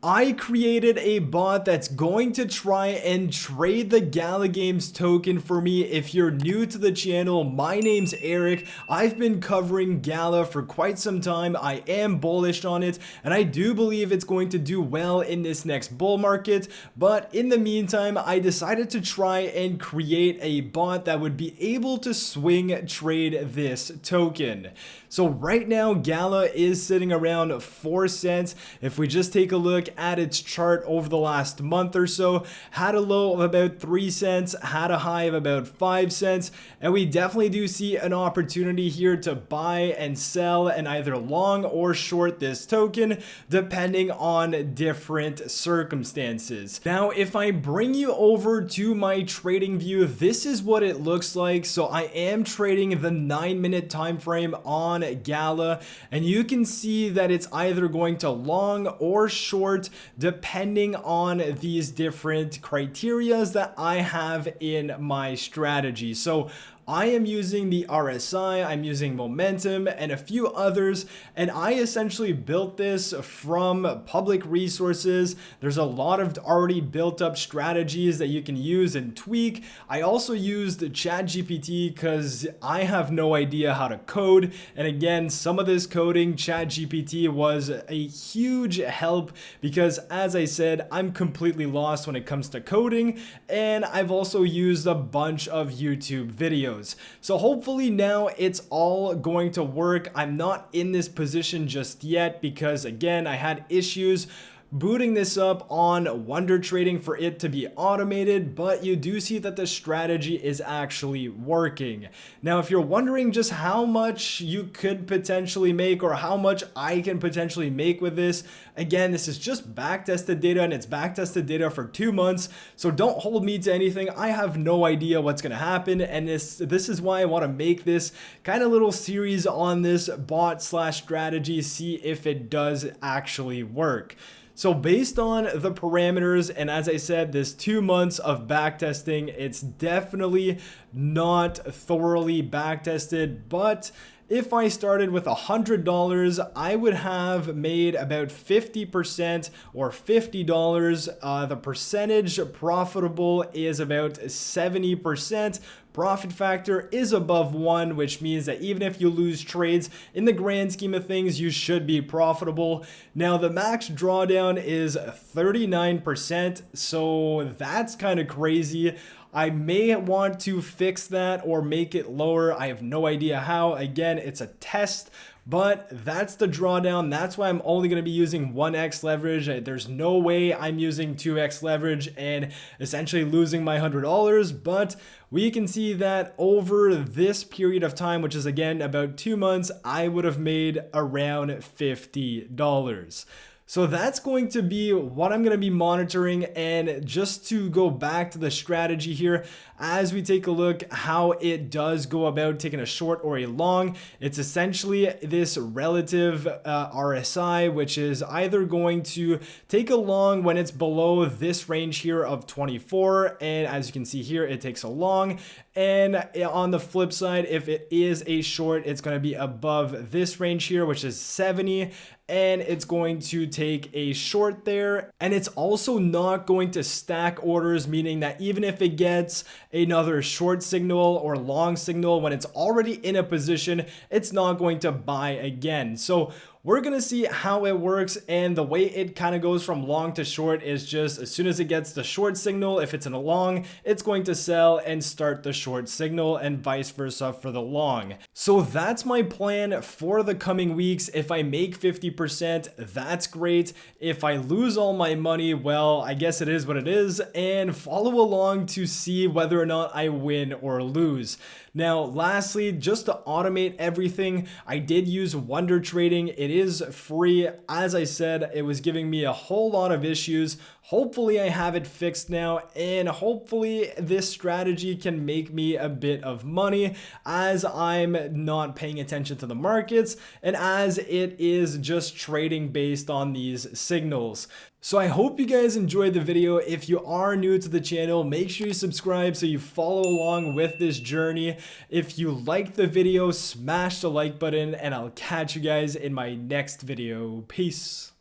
I created a bot that's going to try and trade the Gala Games token for me. If you're new to the channel, my name's Eric. I've been covering Gala for quite some time. I am bullish on it, and I do believe it's going to do well in this next bull market. But in the meantime, I decided to try and create a bot that would be able to swing trade this token. So right now, Gala is sitting around 4 cents. If we just take a look at its chart over the last month or so, had a low of about 3 cents, had a high of about 5 cents, and we definitely do see an opportunity here to buy and sell and either long or short this token, depending on different circumstances. Now, if I bring you over to my trading view, this is what it looks like. So I am trading the 9-minute time frame on Gala, and you can see that it's either going to long or short depending on these different criterias that I have in my strategy. So I am using the RSI, I'm using momentum, and a few others, and I essentially built this from public resources. There's a lot of already built up strategies that you can use and tweak. I also used ChatGPT because I have no idea how to code, and again, some of this coding, ChatGPT was a huge help because, as I said, I'm completely lost when it comes to coding, and I've also used a bunch of YouTube videos. So hopefully now it's all going to work. I'm not in this position just yet because, again, I had issues booting this up on Wonder Trading for it to be automated, but you do see that the strategy is actually working. Now, if you're wondering just how much you could potentially make or how much I can potentially make with this, again, this is just backtested data, and it's backtested data for 2 months, so don't hold me to anything. I have no idea what's going to happen, and this is why I want to make this kind of little series on this bot slash strategy, see if it does actually work. So based on the parameters, and as I said, this 2 months of backtesting, it's definitely not thoroughly backtested, but if I started with $100, I would have made about 50% or $50. The percentage profitable is about 70%. Profit factor is above 1, which means that even if you lose trades, in the grand scheme of things, you should be profitable. Now, the max drawdown is 39%, so that's kind of crazy. I may want to fix that or make it lower. I have no idea how. Again, it's a test, but that's the drawdown. That's why I'm only going to be using 1x leverage. There's no way I'm using 2x leverage and essentially losing my $100, but we can see that over this period of time, which is again about 2 months, I would have made around $50. So that's going to be what I'm going to be monitoring. And just to go back to the strategy here, as we take a look how it does go about taking a short or a long, it's essentially this relative RSI, which is either going to take a long when it's below this range here of 24. And as you can see here, it takes a long. And on the flip side, if it is a short, it's going to be above this range here, which is 70. And it's going to take a short there, and it's also not going to stack orders, meaning that even if it gets another short signal or long signal when it's already in a position, it's not going to buy again. So we're going to see how it works, and the way it kind of goes from long to short is just as soon as it gets the short signal, if it's in a long, it's going to sell and start the short signal, and vice versa for the long. So that's my plan for the coming weeks. If I make 50%, that's great. If I lose all my money, well, I guess it is what it is, and follow along to see whether or not I win or lose. Now, lastly, just to automate everything, I did use Wonder Trading. It is free. As I said, it was giving me a whole lot of issues. Hopefully I have it fixed now, and hopefully this strategy can make me a bit of money as I'm not paying attention to the markets and as it is just trading based on these signals. So I hope you guys enjoyed the video. If you are new to the channel, make sure you subscribe so you follow along with this journey. If you liked the video, smash the like button, and I'll catch you guys in my next video. Peace.